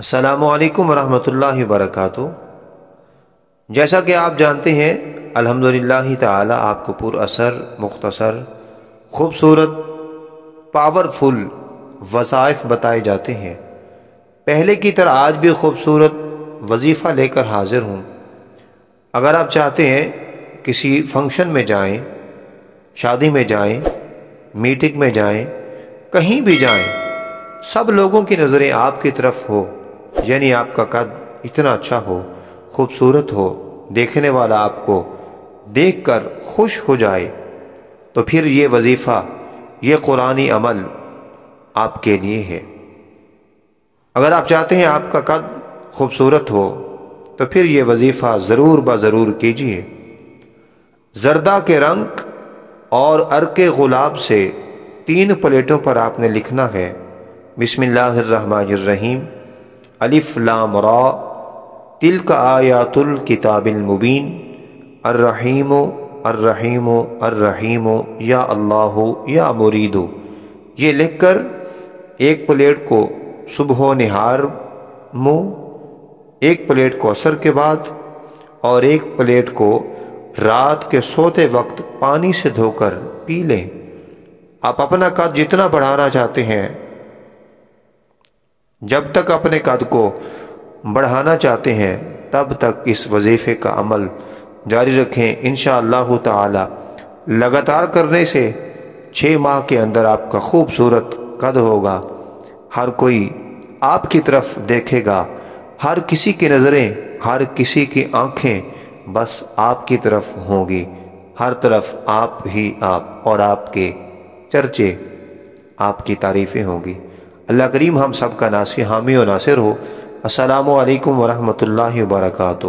السلام علیکم ورحمۃ اللہ وبرکاتہ۔ جیسا کہ آپ جانتے ہیں الحمدللہ تعالی آپ کو پر اثر، مختصر، خوبصورت، پاورفل وظائف بتائے جاتے ہیں۔ پہلے کی طرح آج بھی خوبصورت وظیفہ لے کر حاضر ہوں۔ اگر آپ چاہتے ہیں کسی فنکشن میں جائیں، شادی میں جائیں، میٹنگ میں جائیں، کہیں بھی جائیں، سب لوگوں کی نظریں آپ کی طرف ہو، یعنی آپ کا قد اتنا اچھا ہو، خوبصورت ہو، دیکھنے والا آپ کو دیکھ کر خوش ہو جائے، تو پھر یہ وظیفہ، یہ قرآنی عمل آپ کے لیے ہے۔ اگر آپ چاہتے ہیں آپ کا قد خوبصورت ہو تو پھر یہ وظیفہ ضرور ضرور کیجیے۔ زردہ کے رنگ اور عرق گلاب سے 3 پلیٹوں پر آپ نے لکھنا ہے: بسم اللہ الرحمن الرحیم، الف لام را، تلک آیات الکتاب المبین، الرحیم الرحیم الرحیم یا اللہ یا مرید۔ یہ لکھ کر ایک پلیٹ کو صبح و نہار منہ، ایک پلیٹ کو عصر کے بعد، اور ایک پلیٹ کو رات کے سوتے وقت پانی سے دھو کر پی لیں۔ آپ اپنا قد جتنا بڑھانا چاہتے ہیں، جب تک اپنے قد کو بڑھانا چاہتے ہیں تب تک اس وظیفے کا عمل جاری رکھیں۔ انشاءاللہ تعالی لگاتار کرنے سے 6 ماہ کے اندر آپ کا خوبصورت قد ہوگا۔ ہر کوئی آپ کی طرف دیکھے گا، ہر کسی کی نظریں، ہر کسی کی آنکھیں بس آپ کی طرف ہوں گی۔ ہر طرف آپ ہی آپ اور آپ کے چرچے، آپ کی تعریفیں ہوں گی۔ اللہ کریم ہم سب کا ناصر، حامی و ناصر ہو۔ السلام علیکم ورحمۃ اللہ وبرکاتہ۔